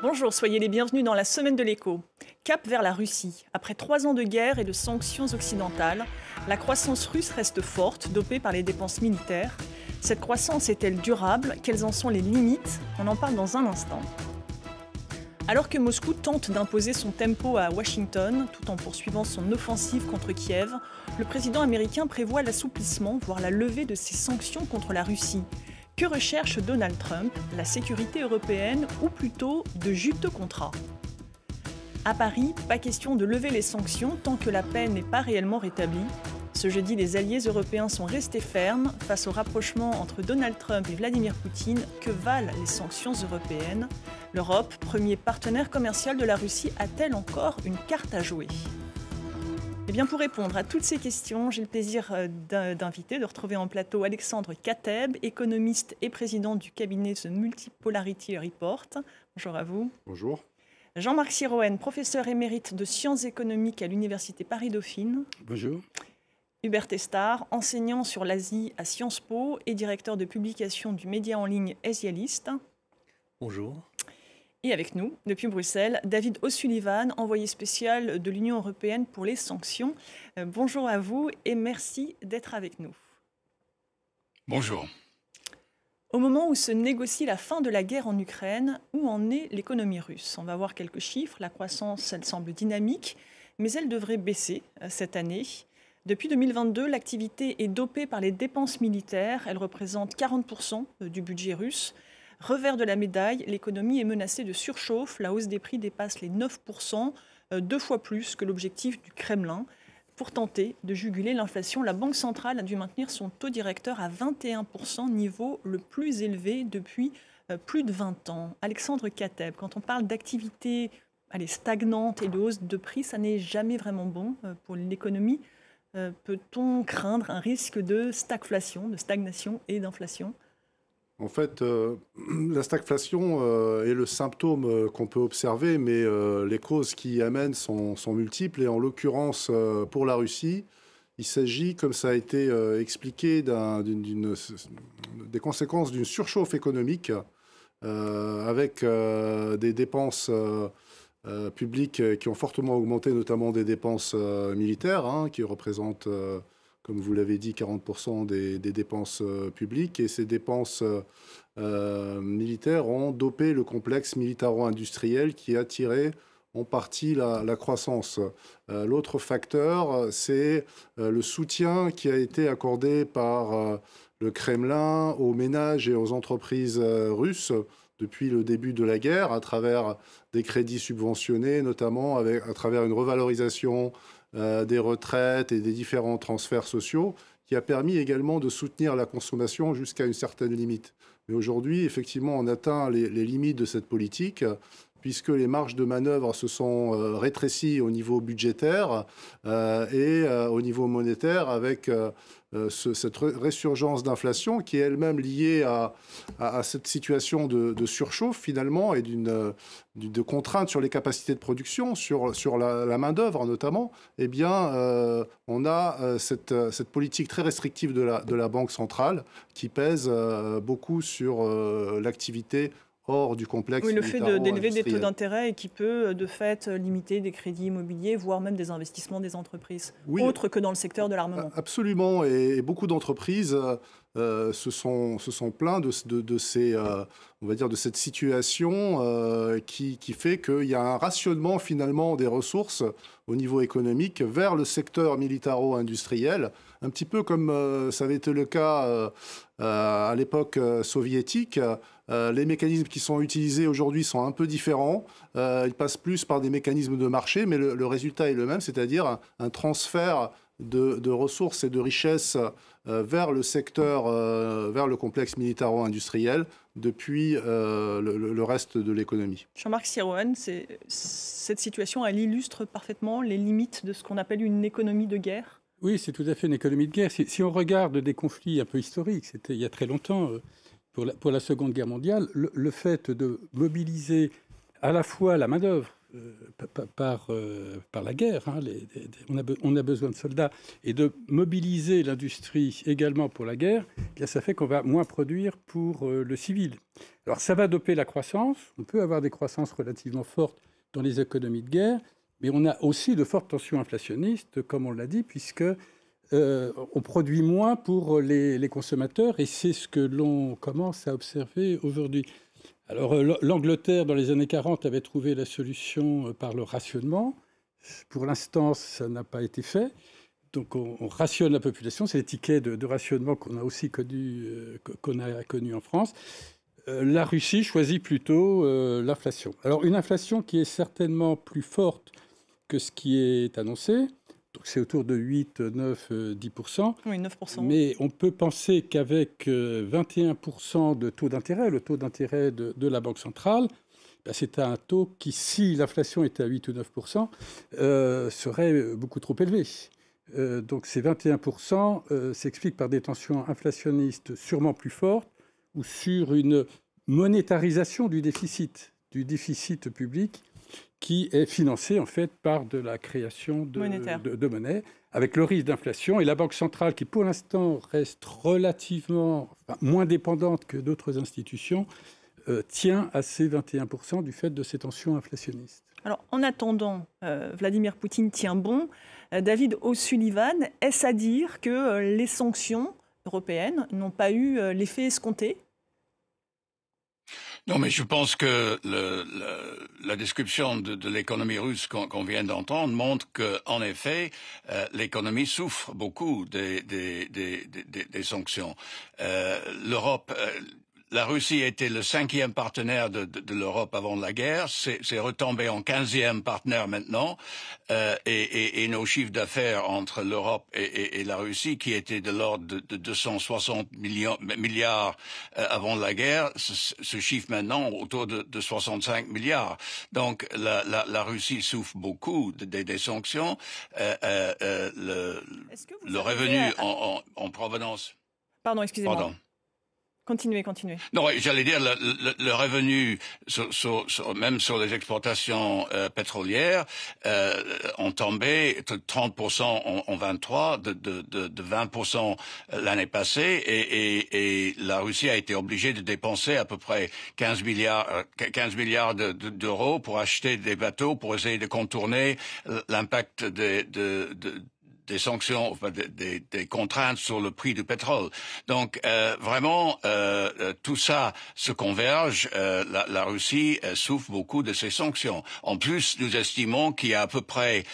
Bonjour, soyez les bienvenus dans la semaine de l'écho. Cap vers la Russie. Après 3 ans de guerre et de sanctions occidentales, la croissance russe reste forte, dopée par les dépenses militaires. Cette croissance est-elle durable? Quelles en sont les limites? On en parle dans un instant. Alors que Moscou tente d'imposer son tempo à Washington, tout en poursuivant son offensive contre Kiev, le président américain prévoit l'assouplissement, voire la levée de ses sanctions contre la Russie. Que recherche Donald Trump? La sécurité européenne ou plutôt de juteux contrats? À Paris, pas question de lever les sanctions tant que la paix n'est pas réellement rétablie. Ce jeudi, les alliés européens sont restés fermes face au rapprochement entre Donald Trump et Vladimir Poutine. Que valent les sanctions européennes? L'Europe, premier partenaire commercial de la Russie, a-t-elle encore une carte à jouer? Eh bien, pour répondre à toutes ces questions, j'ai le plaisir de retrouver en plateau Alexandre Kateb, économiste et président du cabinet The Multipolarity Report. Bonjour à vous. Bonjour. Jean-Marc Siroën, professeur émérite de sciences économiques à l'Université Paris-Dauphine. Bonjour. Hubert Testard, enseignant sur l'Asie à Sciences Po et directeur de publication du média en ligne Asialist. Bonjour. Et avec nous, depuis Bruxelles, David O'Sullivan, envoyé spécial de l'Union européenne pour les sanctions. Bonjour à vous et merci d'être avec nous. Bonjour. Au moment où se négocie la fin de la guerre en Ukraine, où en est l'économie russe? On va voir quelques chiffres. La croissance, elle semble dynamique, mais elle devrait baisser cette année. Depuis 2022, l'activité est dopée par les dépenses militaires. Elle représente 40% du budget russe. Revers de la médaille, l'économie est menacée de surchauffe. La hausse des prix dépasse les 9%, 2 fois plus que l'objectif du Kremlin. Pour tenter de juguler l'inflation, la Banque centrale a dû maintenir son taux directeur à 21%, niveau le plus élevé depuis plus de 20 ans. Alexandre Kateb, quand on parle d'activité stagnante et de hausse de prix, ça n'est jamais vraiment bon pour l'économie. Peut-on craindre un risque de stagflation, de stagnation et d'inflation? En fait, la stagflation est le symptôme qu'on peut observer, mais les causes qui y amènent sont multiples. Et en l'occurrence, pour la Russie, il s'agit, comme ça a été expliqué, des conséquences d'une surchauffe économique avec des dépenses publiques qui ont fortement augmenté, notamment des dépenses militaires, qui représentent... comme vous l'avez dit, 40% des dépenses publiques. Et ces dépenses militaires ont dopé le complexe militaro-industriel qui a tiré en partie la croissance. L'autre facteur, c'est le soutien qui a été accordé par le Kremlin aux ménages et aux entreprises russes depuis le début de la guerre, à travers des crédits subventionnés, notamment à travers une revalorisation des retraites et des différents transferts sociaux, qui a permis également de soutenir la consommation jusqu'à une certaine limite. Mais aujourd'hui, effectivement, on atteint les limites de cette politique, puisque les marges de manœuvre se sont rétrécies au niveau budgétaire et au niveau monétaire, avec cette résurgence d'inflation qui est elle-même liée à cette situation de surchauffe finalement et de contrainte sur les capacités de production, sur la main-d'œuvre notamment. Eh bien, on a cette politique très restrictive de la Banque centrale qui pèse beaucoup sur l'activité hors du complexe. Oui, le fait d'élever des taux d'intérêt et qui peut de fait limiter des crédits immobiliers, voire même des investissements des entreprises, oui, autres que dans le secteur de l'armement. Absolument, et beaucoup d'entreprises se sont plaints de cette situation qui fait qu'il y a un rationnement finalement des ressources au niveau économique vers le secteur militaro-industriel, un petit peu comme ça avait été le cas à l'époque soviétique. Les mécanismes qui sont utilisés aujourd'hui sont un peu différents. Ils passent plus par des mécanismes de marché, mais le résultat est le même, c'est-à-dire un transfert de ressources et de richesses vers le secteur, vers le complexe militaro-industriel depuis le reste de l'économie. Jean-Marc Siroën, cette situation, elle illustre parfaitement les limites de ce qu'on appelle une économie de guerre. Oui, c'est tout à fait une économie de guerre. Si on regarde des conflits un peu historiques, c'était il y a très longtemps, pour la Seconde Guerre mondiale, le fait de mobiliser à la fois la main-d'œuvre par la guerre. Hein. On a besoin de soldats. Et de mobiliser l'industrie également pour la guerre, bien, ça fait qu'on va moins produire pour le civil. Alors ça va doper la croissance. On peut avoir des croissances relativement fortes dans les économies de guerre, mais on a aussi de fortes tensions inflationnistes, comme on l'a dit, puisque on produit moins pour les consommateurs, et c'est ce que l'on commence à observer aujourd'hui. Alors, l'Angleterre, dans les années 40, avait trouvé la solution par le rationnement. Pour l'instant, ça n'a pas été fait. Donc, on rationne la population. C'est les tickets de rationnement qu'on a aussi connu en France. La Russie choisit plutôt l'inflation. Alors, une inflation qui est certainement plus forte que ce qui est annoncé. Donc, c'est autour de 8, 9, 10%. Oui, 9%. Mais on peut penser qu'avec 21% de taux d'intérêt, le taux d'intérêt de la Banque centrale, ben c'est un taux qui, si l'inflation était à 8 ou 9%, serait beaucoup trop élevé. Donc ces 21% s'expliquent par des tensions inflationnistes sûrement plus fortes ou sur une monétarisation du déficit public qui est financé en fait par de la création de monnaie, avec le risque d'inflation. Et la Banque centrale, qui pour l'instant reste relativement moins dépendante que d'autres institutions, tient à ces 21% du fait de ces tensions inflationnistes. Alors, en attendant, Vladimir Poutine tient bon. David O'Sullivan, est-ce à dire que les sanctions européennes n'ont pas eu l'effet escompté ? Non, mais je pense que la description de l'économie russe qu'on vient d'entendre montre qu'en effet, l'économie souffre beaucoup des sanctions. L'Europe... La Russie était le 5e partenaire de l'Europe avant la guerre, c'est retombé en 15e partenaire maintenant, et nos chiffres d'affaires entre l'Europe et la Russie, qui étaient de l'ordre de 260 milliards avant la guerre, ce chiffre maintenant autour de 65 milliards. Donc la Russie souffre beaucoup des sanctions. Le revenu en provenance... Pardon, excusez-moi. Pardon. Continuez. Non, j'allais dire le revenu, même sur les exportations pétrolières, ont tombé de 30% en 23, de 20% l'année passée, et la Russie a été obligée de dépenser à peu près 15 milliards d'euros pour acheter des bateaux, pour essayer de contourner l'impact des sanctions, enfin, des contraintes sur le prix du pétrole. Donc vraiment, tout ça se converge. La Russie souffre beaucoup de ces sanctions. En plus, nous estimons qu'il y a à peu près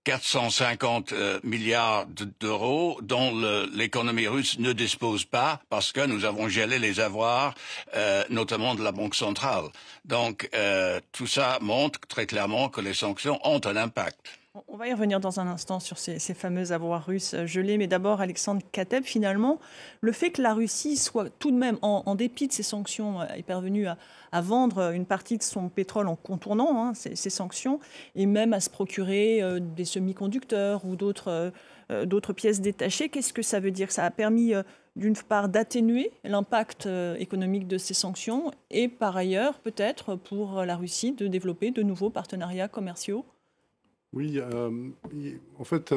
450 milliards d'euros dont l'économie russe ne dispose pas parce que nous avons gelé les avoirs, notamment de la Banque centrale. Donc tout ça montre très clairement que les sanctions ont un impact. On va y revenir dans un instant sur ces fameux avoirs russes gelés, mais d'abord, Alexandre Kateb, finalement, le fait que la Russie soit tout de même, en dépit de ces sanctions, est parvenue à vendre une partie de son pétrole en contournant ces sanctions, et même à se procurer des semi-conducteurs ou d'autres pièces détachées, qu'est-ce que ça veut dire ? Ça a permis, d'une part, d'atténuer l'impact économique de ces sanctions, et par ailleurs, peut-être, pour la Russie, de développer de nouveaux partenariats commerciaux ? Oui, en fait,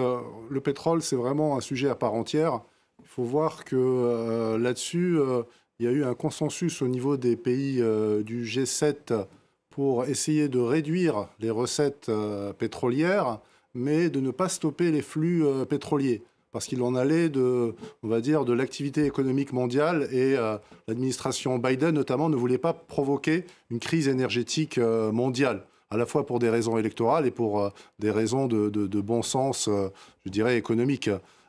le pétrole, c'est vraiment un sujet à part entière. Il faut voir que là-dessus, il y a eu un consensus au niveau des pays du G7 pour essayer de réduire les recettes pétrolières, mais de ne pas stopper les flux pétroliers. Parce qu'il en allait on va dire, de l'activité économique mondiale, et l'administration Biden, notamment, ne voulait pas provoquer une crise énergétique mondiale, à la fois pour des raisons électorales et pour des raisons de bon sens, je dirais, économique.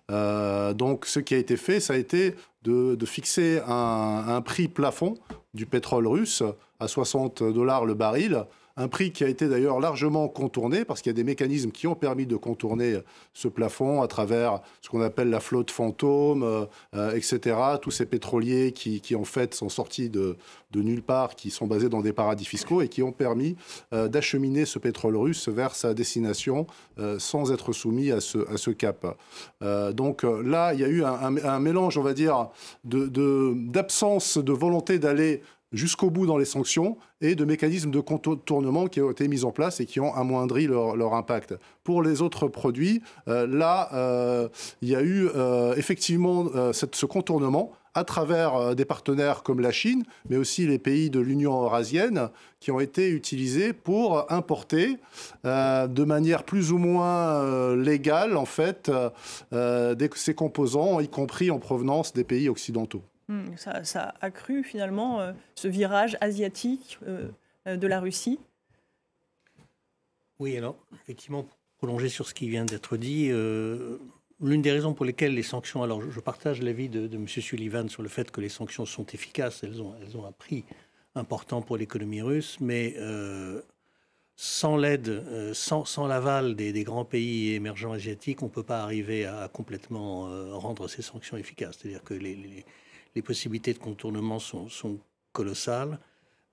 Donc ce qui a été fait, ça a été de fixer un prix plafond du pétrole russe à $60 le baril, un prix qui a été d'ailleurs largement contourné parce qu'il y a des mécanismes qui ont permis de contourner ce plafond à travers ce qu'on appelle la flotte fantôme, etc. Tous ces pétroliers qui en fait sont sortis de nulle part, qui sont basés dans des paradis fiscaux et qui ont permis d'acheminer ce pétrole russe vers sa destination sans être soumis à ce cap. Donc là, il y a eu un mélange, on va dire, d'absence de volonté d'aller jusqu'au bout dans les sanctions et de mécanismes de contournement qui ont été mis en place et qui ont amoindri leur impact. Pour les autres produits, là, il y a eu effectivement ce contournement à travers des partenaires comme la Chine, mais aussi les pays de l'Union eurasienne, qui ont été utilisés pour importer de manière plus ou moins légale, en fait, ces composants, y compris en provenance des pays occidentaux. Ça a accru finalement ce virage asiatique de la Russie. Oui, alors effectivement, pour prolonger sur ce qui vient d'être dit, l'une des raisons pour lesquelles les sanctions, alors je partage l'avis de M. Sullivan sur le fait que les sanctions sont efficaces, elles ont un prix important pour l'économie russe, mais sans l'aide, sans l'aval des grands pays émergents asiatiques, on ne peut pas arriver à complètement rendre ces sanctions efficaces. C'est-à-dire que les possibilités de contournement sont colossales.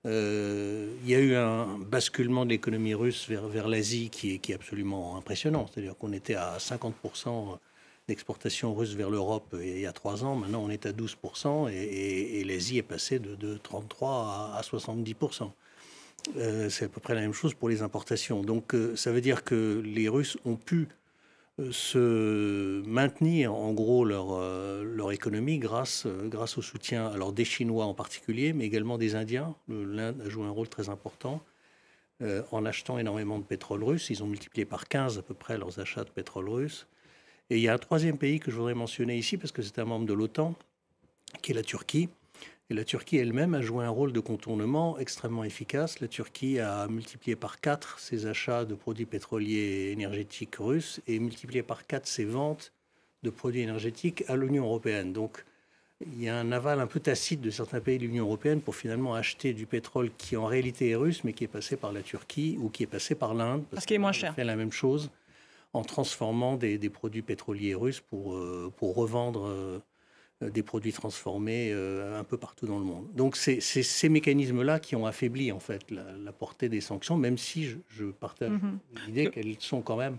Il y a eu un basculement de l'économie russe vers l'Asie qui est absolument impressionnant. C'est-à-dire qu'on était à 50% d'exportation russe vers l'Europe il y a 3 ans. Maintenant, on est à 12% et l'Asie est passée de 33 à 70%. C'est à peu près la même chose pour les importations. Donc, ça veut dire que les Russes ont pu se maintenir en gros leur économie grâce au soutien alors des Chinois en particulier, mais également des Indiens. L'Inde a joué un rôle très important en achetant énormément de pétrole russe. Ils ont multiplié par 15 à peu près leurs achats de pétrole russe. Et il y a un troisième pays que je voudrais mentionner ici, parce que c'est un membre de l'OTAN, qui est la Turquie. Et la Turquie elle-même a joué un rôle de contournement extrêmement efficace. La Turquie a multiplié par 4 ses achats de produits pétroliers et énergétiques russes et multiplié par 4 ses ventes de produits énergétiques à l'Union européenne. Donc, il y a un aval un peu tacite de certains pays de l'Union européenne pour finalement acheter du pétrole qui en réalité est russe, mais qui est passé par la Turquie ou qui est passé par l'Inde. Parce qu'il est moins cher. On fait la même chose en transformant des produits pétroliers russes pour revendre des produits transformés un peu partout dans le monde. Donc c'est ces mécanismes-là qui ont affaibli en fait la portée des sanctions, même si je partage l'idée qu'elles sont quand même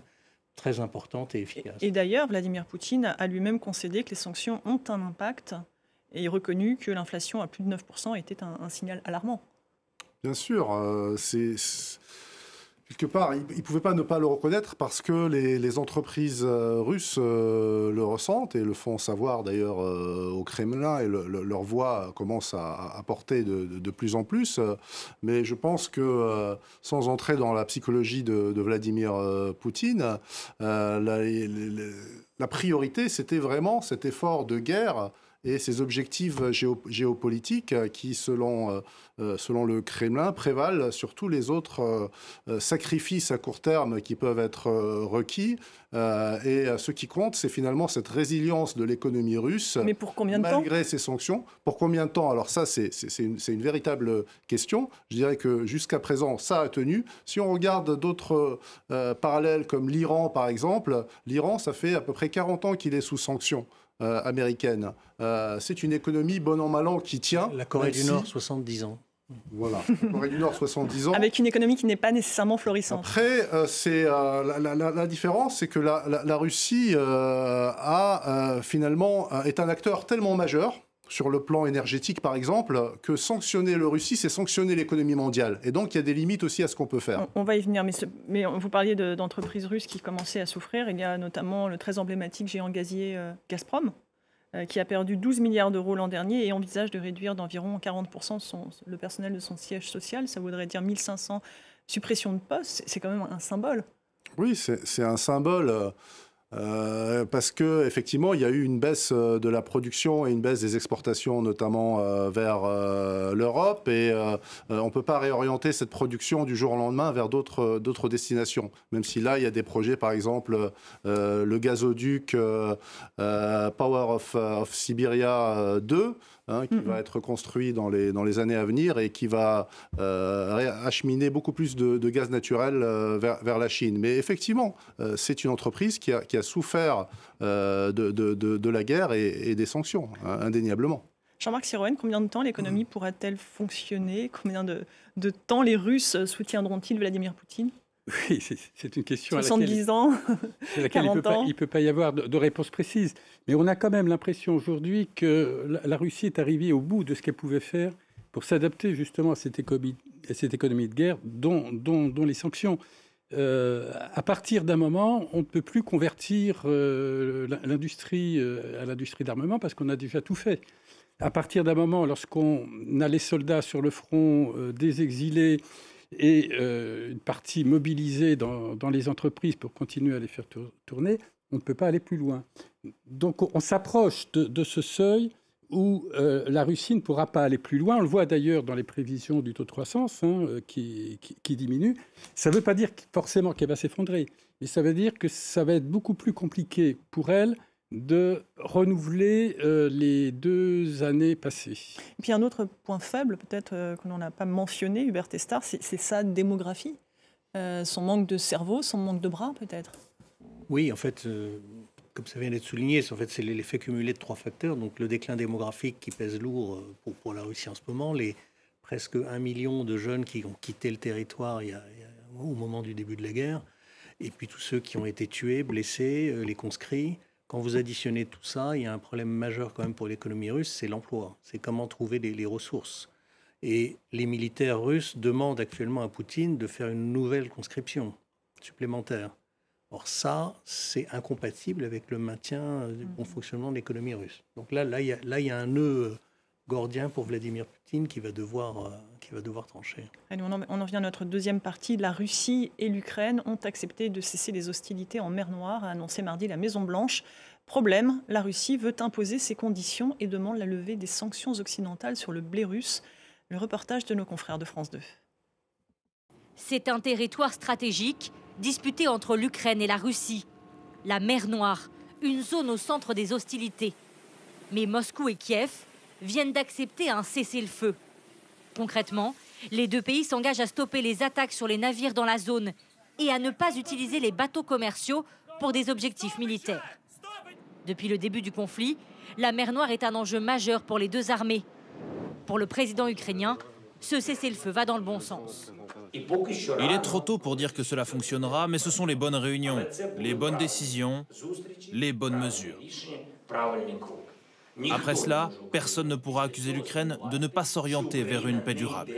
très importantes et efficaces. Et d'ailleurs, Vladimir Poutine a lui-même concédé que les sanctions ont un impact et reconnu que l'inflation à plus de 9% était un signal alarmant. Bien sûr, quelque part, ils ne pouvaient pas ne pas le reconnaître parce que les entreprises russes le ressentent et le font savoir d'ailleurs au Kremlin et leur voix commence à porter de plus en plus. Mais je pense que sans entrer dans la psychologie de Vladimir Poutine, la priorité c'était vraiment cet effort de guerre et ces objectifs géopolitiques qui, selon le Kremlin, prévalent sur tous les autres sacrifices à court terme qui peuvent être requis. Et ce qui compte, c'est finalement cette résilience de l'économie russe. Mais pour combien de temps ? Malgré ces sanctions. Pour combien de temps ? Alors ça, c'est une véritable question. Je dirais que jusqu'à présent, ça a tenu. Si on regarde d'autres parallèles comme l'Iran, par exemple, l'Iran, ça fait à peu près 40 ans qu'il est sous sanctions. Américaine. C'est une économie bon an mal an qui tient. La Corée du Nord, 70 ans. Voilà, la Corée du Nord, 70 ans. Avec une économie qui n'est pas nécessairement florissante. Après, la différence, c'est que la Russie finalement est un acteur tellement majeur sur le plan énergétique, par exemple, que sanctionner la Russie, c'est sanctionner l'économie mondiale. Et donc, il y a des limites aussi à ce qu'on peut faire. On va y venir, mais vous parliez d'entreprises russes qui commençaient à souffrir. Il y a notamment le très emblématique géant gazier Gazprom, qui a perdu 12 milliards d'euros l'an dernier et envisage de réduire d'environ 40% le personnel de son siège social. Ça voudrait dire 1500 suppressions de postes. C'est quand même un symbole. Oui, c'est un symbole. Parce qu'effectivement, il y a eu une baisse de la production et une baisse des exportations, notamment vers l'Europe. Et on ne peut pas réorienter cette production du jour au lendemain vers d'autres destinations. Même si là, il y a des projets, par exemple, le gazoduc Power of Siberia 2, qui va être construit dans les années à venir et qui va acheminer beaucoup plus de gaz naturel vers la Chine. Mais effectivement, c'est une entreprise qui a souffert de la guerre et des sanctions, indéniablement. Jean-Marc Siroën, combien de temps l'économie pourra-t-elle fonctionner ? Combien de temps les Russes soutiendront-ils Vladimir Poutine ? Oui, c'est une question 70 ans, 40 ans. Il ne peut pas y avoir de réponse précise. Mais on a quand même l'impression aujourd'hui que la Russie est arrivée au bout de ce qu'elle pouvait faire pour s'adapter justement à cette économie de guerre, dont les sanctions. À partir d'un moment, on ne peut plus convertir l'industrie à l'industrie d'armement parce qu'on a déjà tout fait. À partir d'un moment, lorsqu'on a les soldats sur le front, des exilés et une partie mobilisée dans les entreprises pour continuer à les faire tourner, on ne peut pas aller plus loin. Donc on s'approche de ce seuil où la Russie ne pourra pas aller plus loin. On le voit d'ailleurs dans les prévisions du taux de croissance qui diminue. Ça ne veut pas dire forcément qu'elle va s'effondrer, mais ça veut dire que ça va être beaucoup plus compliqué pour elle de renouveler les 2 années passées. Et puis un autre point faible, peut-être que l'on n'a pas mentionné, Hubert Testard, c'est sa démographie, son manque de cerveau, son manque de bras peut-être. Oui, en fait, comme ça vient d'être souligné, c'est l'effet cumulé de 3 facteurs. Donc le déclin démographique qui pèse lourd pour la Russie en ce moment, les presque 1 million de jeunes qui ont quitté le territoire au moment du début de la guerre, et puis tous ceux qui ont été tués, blessés, les conscrits. Quand vous additionnez tout ça, il y a un problème majeur quand même pour l'économie russe, c'est l'emploi. C'est comment trouver les ressources. Et les militaires russes demandent actuellement à Poutine de faire une nouvelle conscription supplémentaire. Or ça, c'est incompatible avec le maintien du bon fonctionnement de l'économie russe. Donc là, il y a un nœud gordien pour Vladimir Poutine qui va devoir trancher. Allez, on en vient à notre deuxième partie. La Russie et l'Ukraine ont accepté de cesser les hostilités en mer Noire, a annoncé mardi la Maison-Blanche. Problème, la Russie veut imposer ses conditions et demande la levée des sanctions occidentales sur le blé russe. Le reportage de nos confrères de France 2. C'est un territoire stratégique disputé entre l'Ukraine et la Russie. La mer Noire, une zone au centre des hostilités. Mais Moscou et Kiev viennent d'accepter un cessez-le-feu. Concrètement, les 2 pays s'engagent à stopper les attaques sur les navires dans la zone et à ne pas utiliser les bateaux commerciaux pour des objectifs militaires. Depuis le début du conflit, la mer Noire est un enjeu majeur pour les 2 armées. Pour le président ukrainien, ce cessez-le-feu va dans le bon sens. Il est trop tôt pour dire que cela fonctionnera, mais ce sont les bonnes réunions, les bonnes décisions, les bonnes mesures. Après cela, personne ne pourra accuser l'Ukraine de ne pas s'orienter vers une paix durable.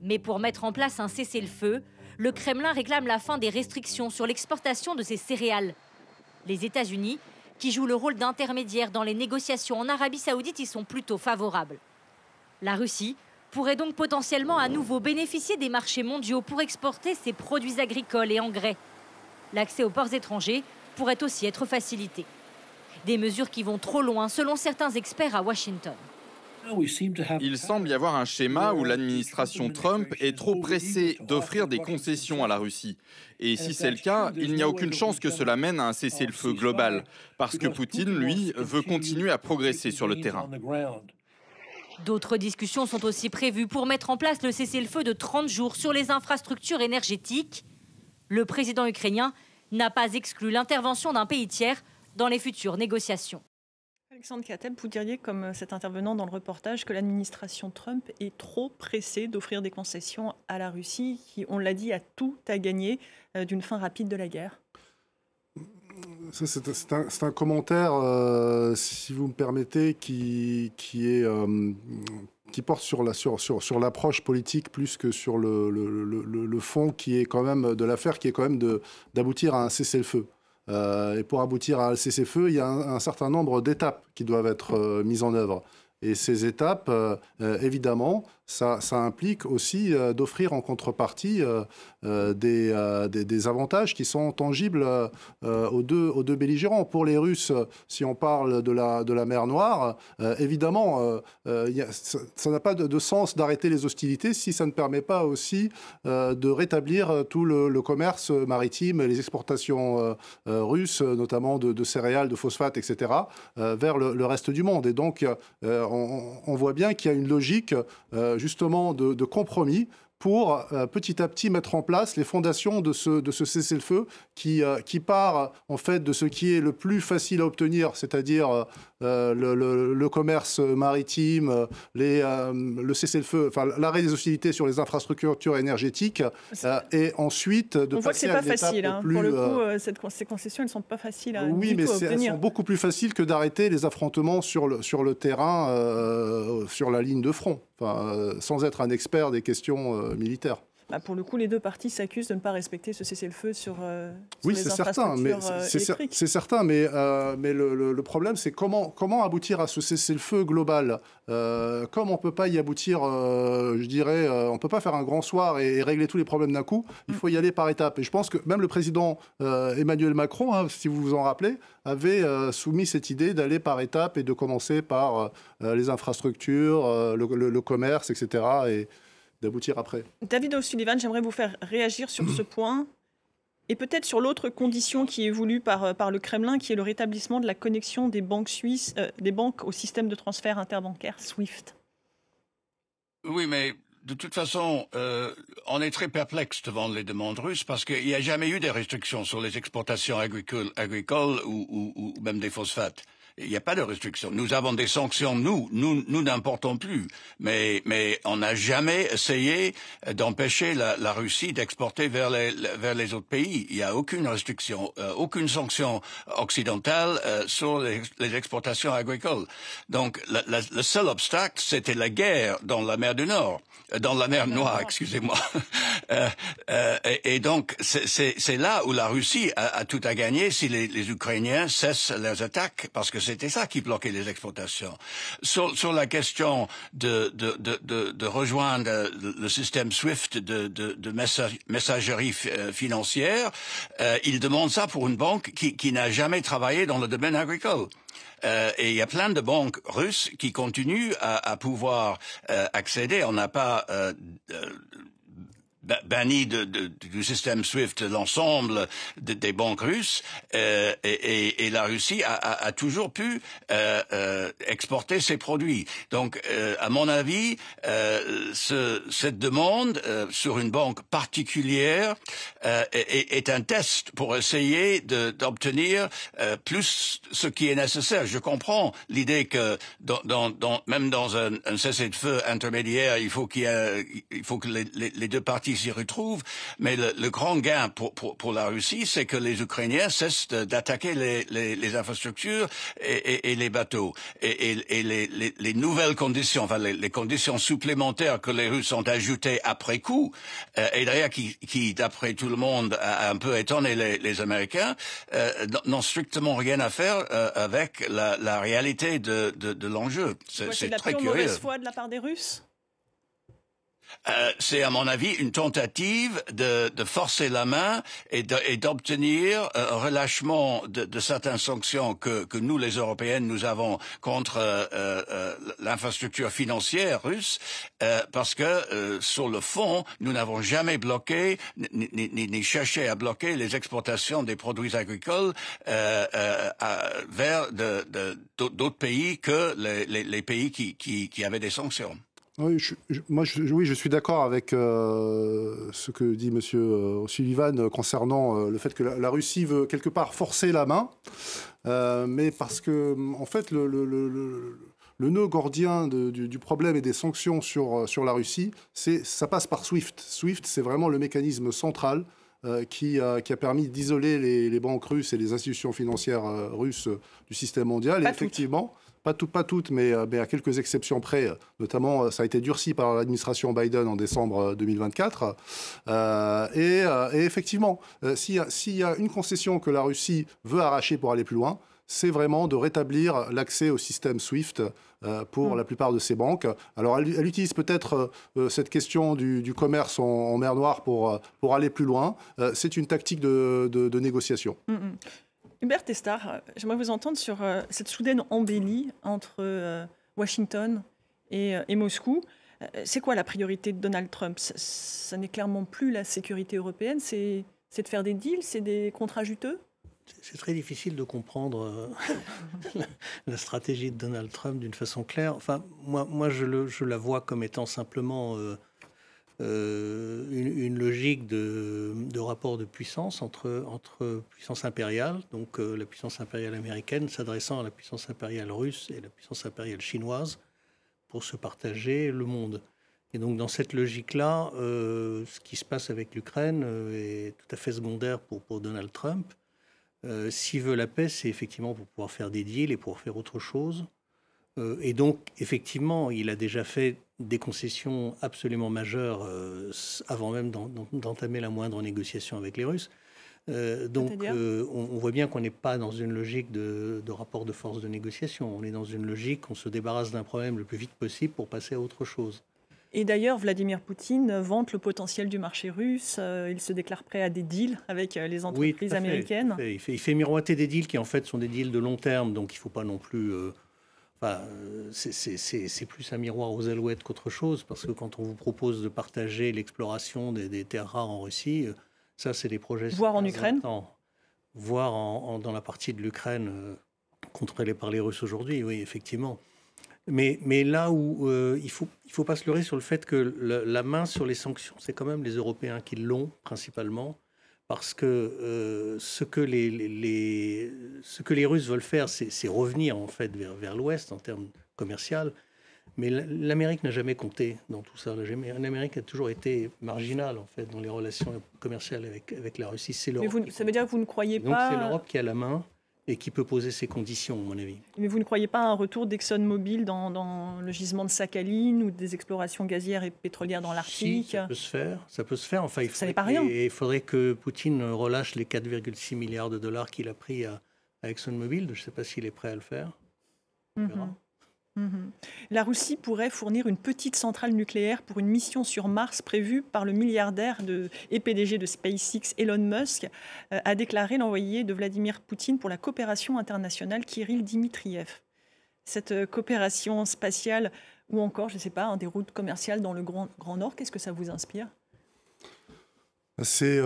Mais pour mettre en place un cessez-le-feu, le Kremlin réclame la fin des restrictions sur l'exportation de ces céréales. Les États-Unis, qui jouent le rôle d'intermédiaire dans les négociations en Arabie Saoudite, y sont plutôt favorables. La Russie pourrait donc potentiellement à nouveau bénéficier des marchés mondiaux pour exporter ses produits agricoles et engrais. L'accès aux ports étrangers pourrait aussi être facilité. Des mesures qui vont trop loin, selon certains experts à Washington. Il semble y avoir un schéma où l'administration Trump est trop pressée d'offrir des concessions à la Russie. Et si c'est le cas, il n'y a aucune chance que cela mène à un cessez-le-feu global, parce que Poutine, lui, veut continuer à progresser sur le terrain. D'autres discussions sont aussi prévues pour mettre en place le cessez-le-feu de 30 jours sur les infrastructures énergétiques. Le président ukrainien n'a pas exclu l'intervention d'un pays tiers dans les futures négociations. Alexandre Kateb, vous diriez, comme cet intervenant dans le reportage, que l'administration Trump est trop pressée d'offrir des concessions à la Russie, qui, on l'a dit, a tout à gagner d'une fin rapide de la guerre? C'est un commentaire, si vous me permettez, qui porte sur l'approche politique plus que sur le fond qui est quand même de l'affaire, qui est quand même d'aboutir à un cessez-le-feu. Et pour aboutir à un cessez-le-feu, il y a un certain nombre d'étapes qui doivent être mises en œuvre. Et ces étapes, évidemment, ça implique aussi d'offrir en contrepartie des avantages qui sont tangibles aux deux belligérants. Pour les Russes, si on parle de la mer Noire, évidemment, ça n'a pas de sens d'arrêter les hostilités si ça ne permet pas aussi de rétablir tout le commerce maritime, les exportations russes, notamment de céréales, de phosphates, etc., vers le reste du monde. Et donc, on voit bien qu'il y a une logique justement de compromis pour petit à petit mettre en place les fondations de ce cessez-le-feu qui part en fait de ce qui est le plus facile à obtenir, c'est-à-dire le commerce maritime, le cessez-le-feu, enfin l'arrêt des hostilités sur les infrastructures énergétiques, et ensuite de on voit que c'est pas facile. Hein. Plus, pour le coup, ces concessions, elles sont pas faciles à oui, mais elles sont beaucoup plus faciles que d'arrêter les affrontements sur le terrain, sur la ligne de front, sans être un expert des questions militaires. Pour le coup, les deux parties s'accusent de ne pas respecter ce cessez-le-feu sur oui, les c'est certain, mais électriques. c'est certain, mais le problème, c'est comment aboutir à ce cessez-le-feu global. Comme on ne peut pas y aboutir, je dirais, on ne peut pas faire un grand soir et régler tous les problèmes d'un coup, il faut y aller par étapes. Et je pense que même le président Emmanuel Macron, hein, si vous vous en rappelez, avait soumis cette idée d'aller par étapes et de commencer par les infrastructures, le commerce, etc., et d'aboutir après. David O'Sullivan, j'aimerais vous faire réagir sur ce point et peut-être sur l'autre condition qui est voulue par le Kremlin, qui est le rétablissement de la connexion des banques suisses, des banques au système de transfert interbancaire SWIFT. Oui, mais de toute façon, on est très perplexe devant les demandes russes parce qu'il n'y a jamais eu des restrictions sur les exportations agricoles ou même des phosphates. Il n'y a pas de restriction. Nous avons des sanctions, nous n'importons plus. Mais on n'a jamais essayé d'empêcher la Russie d'exporter vers les autres pays. Il n'y a aucune restriction, aucune sanction occidentale sur les exportations agricoles. Donc, le seul obstacle, c'était la guerre dans la mer du Nord. Dans la mer Noire, excusez-moi. Et donc, c'est là où la Russie a tout à gagner si les Ukrainiens cessent leurs attaques, parce que c'était ça qui bloquait les exportations. Sur la question de rejoindre le système SWIFT de messagerie financière, il demande ça pour une banque qui n'a jamais travaillé dans le domaine agricole. Et il y a plein de banques russes qui continuent à pouvoir accéder. On n'a pas banni du système SWIFT l'ensemble des banques russes, et la Russie a toujours pu exporter ses produits. Donc, à mon avis, cette demande sur une banque particulière est un test pour essayer d'obtenir plus ce qui est nécessaire. Je comprends l'idée que même dans un cessez-le-feu intermédiaire, il faut que les deux parties s'y retrouvent, mais le grand gain pour la Russie, c'est que les Ukrainiens cessent d'attaquer les infrastructures et les bateaux. Et les nouvelles conditions, enfin les conditions supplémentaires que les Russes ont ajoutées après coup, et d'ailleurs qui d'après tout le monde a un peu étonné les Américains, n'ont strictement rien à faire avec la réalité de l'enjeu. C'est très pure curieux. mauvaise foi de la part des Russes? C'est à mon avis une tentative de forcer la main et d'obtenir un relâchement de certaines sanctions que nous les Européennes nous avons contre l'infrastructure financière russe, parce que sur le fond nous n'avons jamais bloqué ni cherché à bloquer les exportations des produits agricoles vers d'autres pays que les pays qui avaient des sanctions. Oui, je suis d'accord avec ce que dit M. O'Sullivan concernant le fait que la Russie veut quelque part forcer la main, mais parce que, en fait, le nœud gordien du problème et des sanctions sur la Russie, ça passe par SWIFT. SWIFT, c'est vraiment le mécanisme central qui a permis d'isoler les banques russes et les institutions financières russes du système mondial. Et effectivement... Pas toutes, mais à quelques exceptions près. Notamment, ça a été durci par l'administration Biden en décembre 2024. Et effectivement, s'il y a une concession que la Russie veut arracher pour aller plus loin, c'est vraiment de rétablir l'accès au système SWIFT pour la plupart de ces banques. Alors, elle utilise peut-être cette question du commerce en mer Noire pour aller plus loin. C'est une tactique de négociation. Hubert Testard, j'aimerais vous entendre sur cette soudaine embellie entre Washington et Moscou. C'est quoi la priorité de Donald Trump? Ça n'est clairement plus la sécurité européenne, c'est de faire des deals, c'est des contrats juteux? C'est très difficile de comprendre la stratégie de Donald Trump d'une façon claire. Enfin, moi je la vois comme étant simplement une logique de rapport de puissance entre puissance impériale, donc la puissance impériale américaine s'adressant à la puissance impériale russe et la puissance impériale chinoise pour se partager le monde. Et donc dans cette logique-là, ce qui se passe avec l'Ukraine est tout à fait secondaire pour Donald Trump. S'il veut la paix, c'est effectivement pour pouvoir faire des deals et pour faire autre chose. Et donc, effectivement, il a déjà fait des concessions absolument majeures avant même d'entamer la moindre négociation avec les Russes. On voit bien qu'on n'est pas dans une logique de rapport de force de négociation. On est dans une logique, on se débarrasse d'un problème le plus vite possible pour passer à autre chose. Et d'ailleurs, Vladimir Poutine vante le potentiel du marché russe. Il se déclare prêt à des deals avec les entreprises américaines. Il fait miroiter des deals qui, en fait, sont des deals de long terme. Donc, il ne faut pas non plus... c'est plus un miroir aux alouettes qu'autre chose. Parce que quand on vous propose de partager l'exploration des terres rares en Russie, ça, c'est des projets... Voire en Ukraine. Voire dans la partie de l'Ukraine contrôlée par les Russes aujourd'hui, oui, effectivement. Mais là où il faut pas se leurrer sur le fait que la main sur les sanctions, c'est quand même les Européens qui l'ont principalement, parce que ce que les Russes veulent faire, c'est revenir en fait vers l'Ouest en termes commerciaux. Mais l'Amérique n'a jamais compté dans tout ça. L'Amérique a toujours été marginale en fait dans les relations commerciales avec la Russie. C'est l'Europe. Ça veut dire que vous ne croyez donc pas... c'est l'Europe qui a la main et qui peut poser ses conditions, à mon avis. Mais vous ne croyez pas à un retour d'ExxonMobil dans le gisement de Sakhaline ou des explorations gazières et pétrolières dans l'Arctique? Si, ça peut se faire. Enfin, il faudrait que Poutine relâche les 4,6 milliards de dollars qu'il a pris à ExxonMobil. Je ne sais pas s'il est prêt à le faire. On verra. La Russie pourrait fournir une petite centrale nucléaire pour une mission sur Mars prévue par le milliardaire et PDG de SpaceX, Elon Musk, a déclaré l'envoyé de Vladimir Poutine pour la coopération internationale, Kirill Dmitriev. Cette coopération spatiale, ou encore, je ne sais pas, des routes commerciales dans le Grand Nord, qu'est-ce que ça vous inspire ? C'est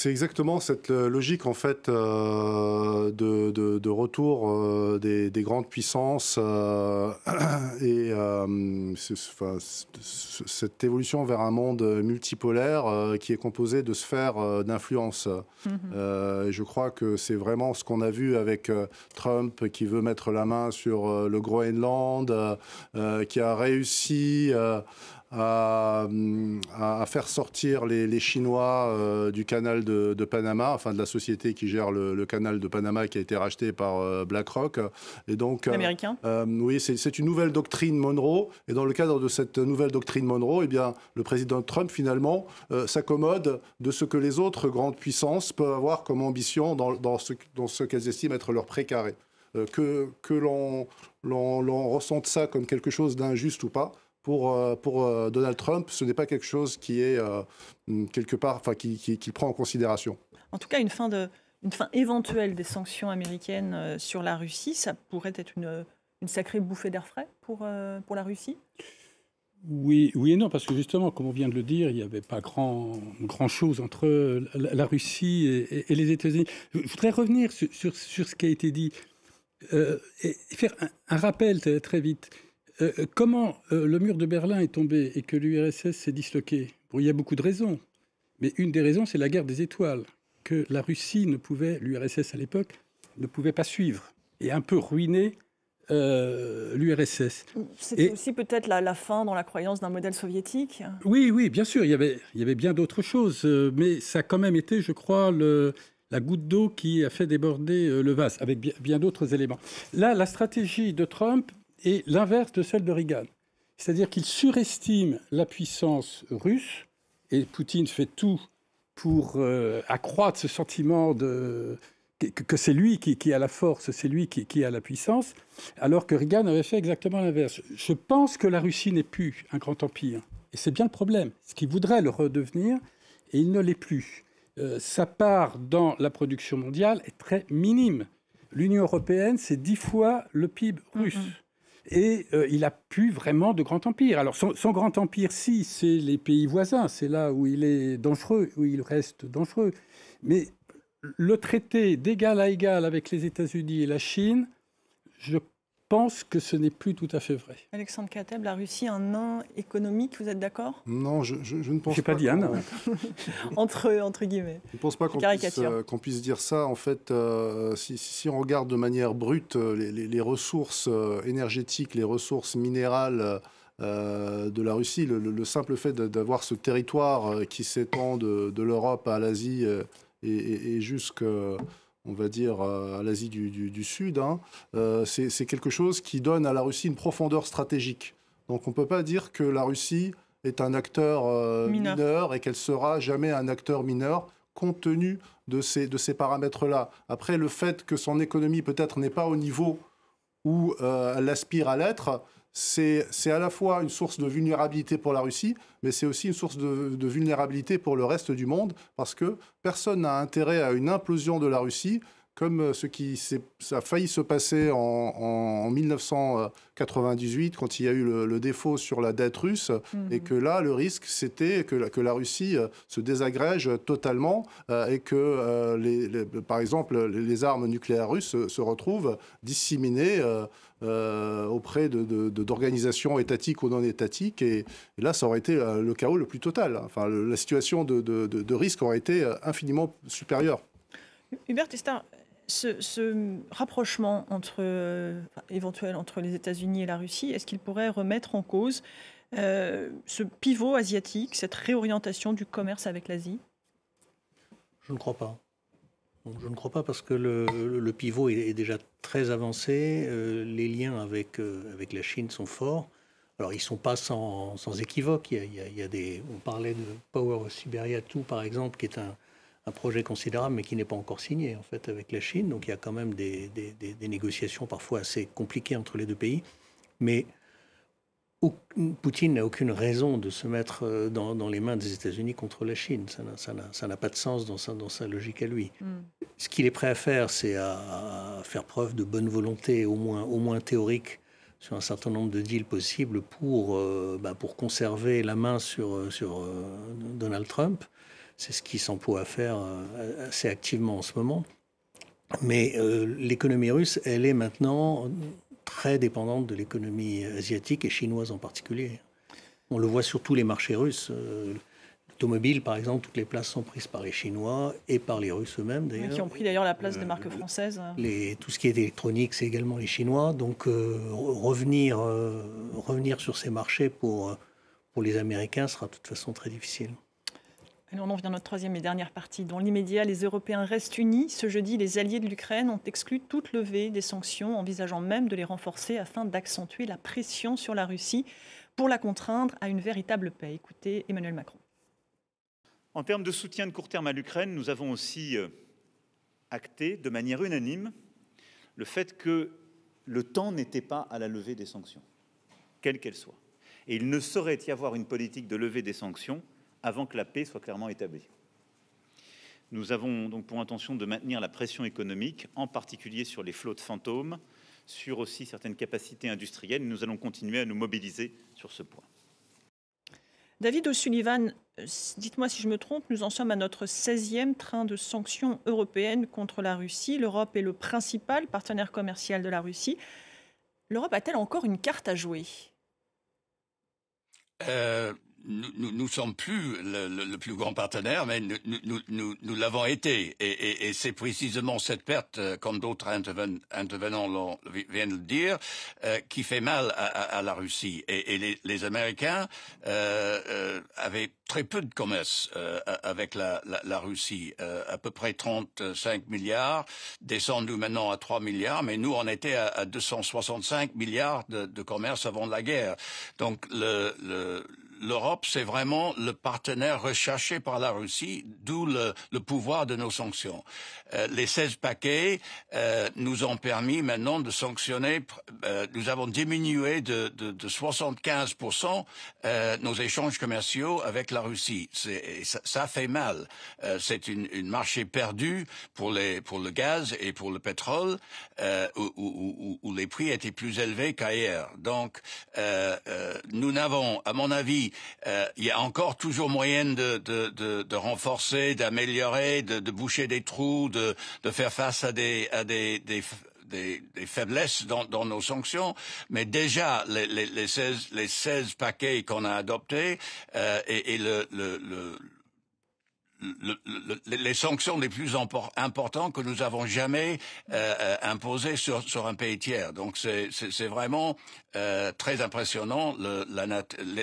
exactement cette logique en fait de retour des grandes puissances et cette évolution vers un monde multipolaire qui est composé de sphères d'influence. Je crois que c'est vraiment ce qu'on a vu avec Trump qui veut mettre la main sur le Groenland, qui a réussi à faire sortir les Chinois du canal de Panama, enfin de la société qui gère le canal de Panama qui a été racheté par BlackRock. Et donc, américain. Oui, c'est une nouvelle doctrine Monroe. Et dans le cadre de cette nouvelle doctrine Monroe, eh bien, le président Trump, finalement, s'accommode de ce que les autres grandes puissances peuvent avoir comme ambition dans ce qu'elles estiment être leur précaré. Que l'on ressente ça comme quelque chose d'injuste ou pas, pour Donald Trump, ce n'est pas quelque chose qui est quelque part, enfin, qu'il prend en considération. En tout cas, une fin éventuelle des sanctions américaines sur la Russie, ça pourrait être une sacrée bouffée d'air frais pour la Russie ? Oui et non, parce que justement, comme on vient de le dire, il n'y avait pas grand-chose entre la Russie et les États-Unis. Je voudrais revenir sur ce qui a été dit et faire un rappel très vite. Comment le mur de Berlin est tombé et que l'URSS s'est disloquée? Bon, il y a beaucoup de raisons, mais une des raisons, c'est la guerre des étoiles, que la Russie l'URSS à l'époque, ne pouvait pas suivre et un peu ruiner l'URSS. C'était aussi peut-être la fin dans la croyance d'un modèle soviétique. Oui, bien sûr, il y avait bien d'autres choses, mais ça a quand même été, je crois, la goutte d'eau qui a fait déborder le vase, avec bien d'autres éléments. Là, la stratégie de Trump est l'inverse de celle de Reagan. C'est-à-dire qu'il surestime la puissance russe, et Poutine fait tout pour accroître ce sentiment que c'est lui qui a la force, c'est lui qui a la puissance, alors que Reagan avait fait exactement l'inverse. Je pense que la Russie n'est plus un grand empire, et c'est bien le problème. Ce qu'il voudrait le redevenir, et il ne l'est plus. Sa part dans la production mondiale est très minime. L'Union européenne, c'est 10 fois le PIB russe. Et il n'a plus vraiment de grand empire. Alors son grand empire, si, c'est les pays voisins. C'est là où il est dangereux, où il reste dangereux. Mais le traité d'égal à égal avec les États-Unis et la Chine, je pense que ce n'est plus tout à fait vrai. Alexandre Kateb, la Russie un nain économique, vous êtes d'accord? Non, je ne pense pas. J'ai pas dit un nain. entre guillemets. Je ne pense pas qu'on puisse dire ça. En fait, si on regarde de manière brute les ressources énergétiques, les ressources minérales de la Russie, le simple fait d'avoir ce territoire qui s'étend de l'Europe à l'Asie et jusqu'à, on va dire, à l'Asie du Sud, hein, c'est quelque chose qui donne à la Russie une profondeur stratégique. Donc on ne peut pas dire que la Russie est un acteur mineur et qu'elle sera jamais un acteur mineur compte tenu de ces paramètres-là. Après, le fait que son économie peut-être n'est pas au niveau où elle aspire à l'être, c'est à la fois une source de vulnérabilité pour la Russie, mais c'est aussi une source de vulnérabilité pour le reste du monde, parce que personne n'a intérêt à une implosion de la Russie, comme ça a failli se passer en 1998, quand il y a eu le défaut sur la dette russe, et que là, le risque, c'était que la Russie se désagrège totalement, et que, par exemple, les armes nucléaires russes se retrouvent disséminées auprès d'organisations étatiques ou non étatiques, et là, ça aurait été le chaos le plus total. Enfin, la situation de risque aurait été infiniment supérieure. Hubert Testard, ce rapprochement éventuel entre les États-Unis et la Russie, est-ce qu'il pourrait remettre en cause ce pivot asiatique, cette réorientation du commerce avec l'Asie? Je ne crois pas. Je ne crois pas parce que le pivot est déjà très avancé. Les liens avec la Chine sont forts. Alors, ils ne sont pas sans équivoque. On parlait de Power of Siberia 2, par exemple, qui est un projet considérable, mais qui n'est pas encore signé, en fait, avec la Chine. Donc, il y a quand même des négociations parfois assez compliquées entre les deux pays. Mais Poutine n'a aucune raison de se mettre dans les mains des États-Unis contre la Chine. Ça n'a pas de sens dans sa logique à lui. Ce qu'il est prêt à faire, c'est à faire preuve de bonne volonté, au moins théorique, sur un certain nombre de deals possibles pour conserver la main sur Donald Trump. C'est ce qu'il s'emploie à faire assez activement en ce moment. Mais l'économie russe, elle est maintenant très dépendante de l'économie asiatique et chinoise en particulier. On le voit sur tous les marchés russes. L'automobile, par exemple, toutes les places sont prises par les Chinois et par les Russes eux-mêmes, d'ailleurs. Qui ont pris d'ailleurs la place des marques françaises. Tout ce qui est électronique, c'est également les Chinois. Donc revenir sur ces marchés pour les Américains sera de toute façon très difficile. Alors on en vient à notre troisième et dernière partie. Dans l'immédiat, les Européens restent unis. Ce jeudi, les alliés de l'Ukraine ont exclu toute levée des sanctions, envisageant même de les renforcer afin d'accentuer la pression sur la Russie pour la contraindre à une véritable paix. Écoutez Emmanuel Macron. En termes de soutien de court terme à l'Ukraine, nous avons aussi acté de manière unanime le fait que le temps n'était pas à la levée des sanctions, quelle qu'elle soit. Et il ne saurait y avoir une politique de levée des sanctions avant que la paix soit clairement établie. Nous avons donc pour intention de maintenir la pression économique, en particulier sur les flottes fantômes, sur aussi certaines capacités industrielles. Nous allons continuer à nous mobiliser sur ce point. David O'Sullivan, dites-moi si je me trompe, nous en sommes à notre 16e train de sanctions européennes contre la Russie. L'Europe est le principal partenaire commercial de la Russie. L'Europe a-t-elle encore une carte à jouer ? Nous sommes plus le plus grand partenaire, mais nous l'avons été. Et c'est précisément cette perte, comme d'autres intervenants viennent de le dire, qui fait mal à la Russie. Et les Américains avaient très peu de commerce avec la Russie, à peu près 35 milliards, descendu maintenant à 3 milliards, mais nous on était à 265 milliards de commerce avant la guerre. Donc l'Europe, c'est vraiment le partenaire recherché par la Russie, d'où le pouvoir de nos sanctions. Les 16 paquets nous ont permis maintenant de sanctionner, nous avons diminué de 75% nos échanges commerciaux avec la Russie. Ça fait mal. C'est une marché perdu pour le gaz et pour le pétrole, où les prix étaient plus élevés qu'ailleurs. Donc, nous n'avons, à mon avis, il y a encore toujours moyen de renforcer, d'améliorer, de boucher des trous, de faire face à des faiblesses dans nos sanctions, mais déjà les 16 paquets qu'on a adoptés et les sanctions les plus importantes que nous avons jamais imposées sur un pays tiers. Donc c'est vraiment très impressionnant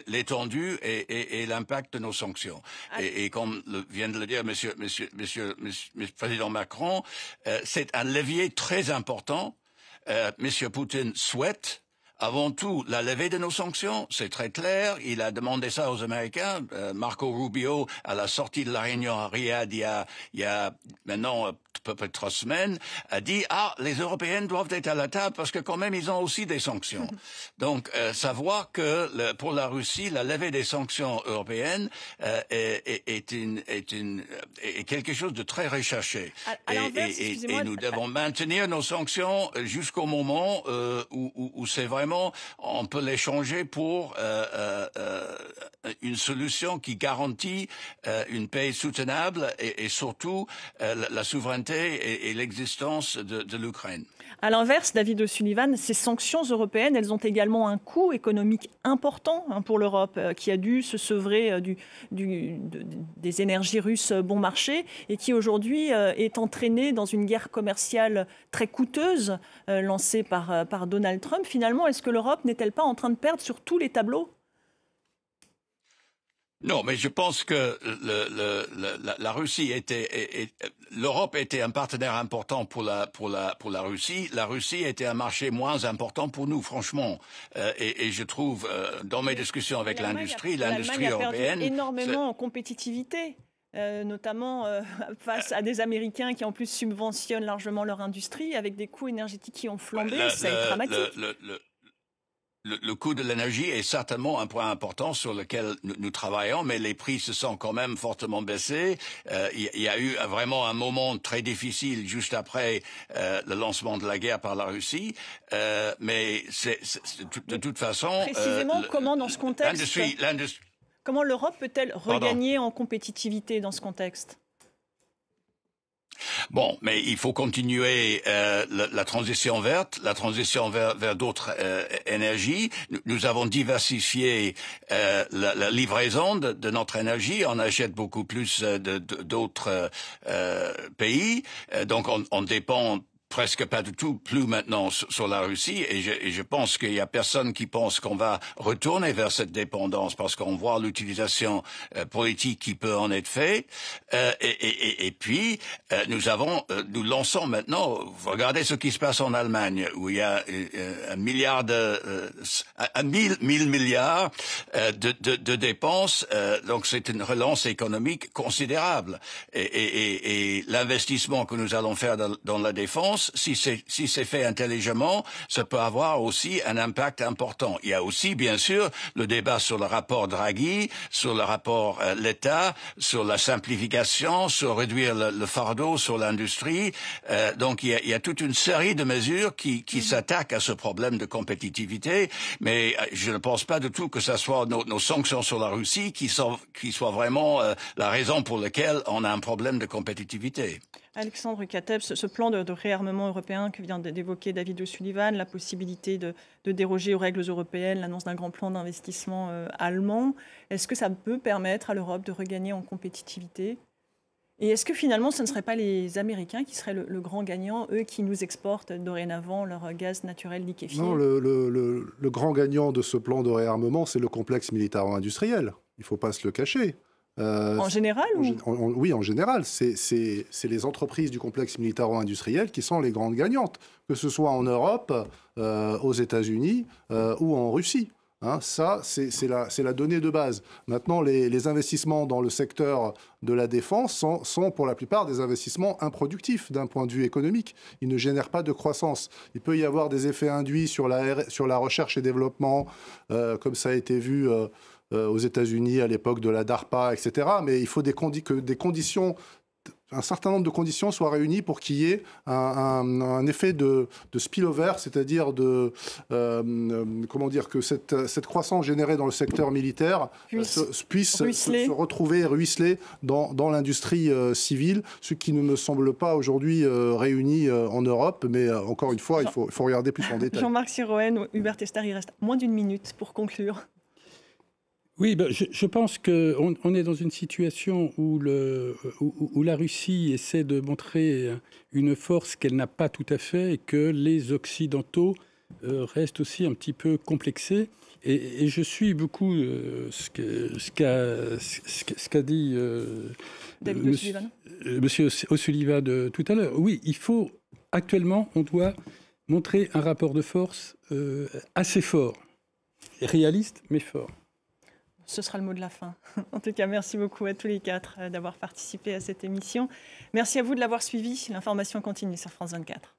l'étendue et l'impact de nos sanctions. Et comme vient de le dire Monsieur Président Macron, c'est un levier très important. Monsieur Poutine souhaite avant tout, la levée de nos sanctions, c'est très clair. Il a demandé ça aux Américains. Marco Rubio, à la sortie de la réunion à Riyad, il y a maintenant à peu près 3 semaines, a dit « les Européennes doivent être à la table parce que quand même, ils ont aussi des sanctions. » Donc, savoir que pour la Russie, la levée des sanctions européennes est quelque chose de très recherché. Et nous devons maintenir nos sanctions jusqu'au moment où c'est vraiment, on peut les changer pour une solution qui garantit une paix soutenable et surtout la souveraineté et l'existence de l'Ukraine. À l'inverse, David O'Sullivan, ces sanctions européennes, elles ont également un coût économique important pour l'Europe, qui a dû se sevrer des énergies russes bon marché et qui aujourd'hui est entraînée dans une guerre commerciale très coûteuse lancée par Donald Trump. Finalement, est-ce que l'Europe n'est-elle pas en train de perdre sur tous les tableaux ? Non, mais je pense que la Russie l'Europe était un partenaire important pour la Russie. La Russie était un marché moins important pour nous, franchement. Et je trouve, dans mes discussions avec l'industrie européenne, a perdu énormément en compétitivité. Notamment face à des Américains qui en plus subventionnent largement leur industrie avec des coûts énergétiques qui ont flambé, c'est dramatique. Le coût de l'énergie est certainement un point important sur lequel nous travaillons, mais les prix se sont quand même fortement baissés. Il y a eu vraiment un moment très difficile juste après le lancement de la guerre par la Russie, mais de toute façon... Précisément, comment dans ce contexte, comment l'Europe peut-elle regagner en compétitivité dans ce contexte ? Bon, mais il faut continuer la transition verte, la transition vers d'autres énergies. Nous avons diversifié la livraison de notre énergie. On achète beaucoup plus d'autres pays, donc on dépend presque pas du tout plus maintenant sur la Russie et je pense qu'il y a personne qui pense qu'on va retourner vers cette dépendance parce qu'on voit l'utilisation politique qui peut en être faite et puis nous lançons maintenant, regardez ce qui se passe en Allemagne où il y a 1000 milliards de dépenses, donc c'est une relance économique considérable et l'investissement que nous allons faire dans la défense, si c'est fait intelligemment, ça peut avoir aussi un impact important. Il y a aussi, bien sûr, le débat sur le rapport Draghi, sur le rapport l'État, sur la simplification, sur réduire le fardeau sur l'industrie. Donc, il y a toute une série de mesures qui s'attaquent à ce problème de compétitivité. Mais je ne pense pas du tout que ce soit nos sanctions sur la Russie qui soient vraiment la raison pour laquelle on a un problème de compétitivité. Alexandre Kateb, ce plan de réarmement européen que vient d'évoquer David O'Sullivan, la possibilité de déroger aux règles européennes, l'annonce d'un grand plan d'investissement allemand, est-ce que ça peut permettre à l'Europe de regagner en compétitivité ? Et est-ce que finalement ce ne seraient pas les Américains qui seraient le grand gagnant, eux qui nous exportent dorénavant leur gaz naturel liquéfié ? Non, le grand gagnant de ce plan de réarmement, c'est le complexe militaro-industriel. Il ne faut pas se le cacher. En général Oui, en général. C'est les entreprises du complexe militaro-industriel qui sont les grandes gagnantes, que ce soit en Europe, aux États-Unis ou en Russie. Hein, ça, c'est la donnée de base. Maintenant, les investissements dans le secteur de la défense sont pour la plupart des investissements improductifs d'un point de vue économique. Ils ne génèrent pas de croissance. Il peut y avoir des effets induits sur la recherche et développement, comme ça a été vu aux États-Unis à l'époque de la DARPA, etc. Mais il faut des conditions un certain nombre de conditions soient réunies pour qu'il y ait un effet de spillover, c'est-à-dire comment dire, que cette croissance générée dans le secteur militaire puisse se retrouver, ruisseler dans l'industrie civile, ce qui ne me semble pas aujourd'hui réuni en Europe, mais encore une fois, il faut regarder plus en détail. Jean-Marc Siroën, Hubert Testard, il reste moins d'une minute pour conclure. Oui, je pense qu'on est dans une situation où la Russie essaie de montrer une force qu'elle n'a pas tout à fait et que les Occidentaux restent aussi un petit peu complexés. Et je suis beaucoup ce qu'a dit Monsieur O'Sullivan tout à l'heure. Oui, actuellement, on doit montrer un rapport de force assez fort, réaliste mais fort. Ce sera le mot de la fin. En tout cas, merci beaucoup à tous les quatre d'avoir participé à cette émission. Merci à vous de l'avoir suivi. L'information continue sur France 24.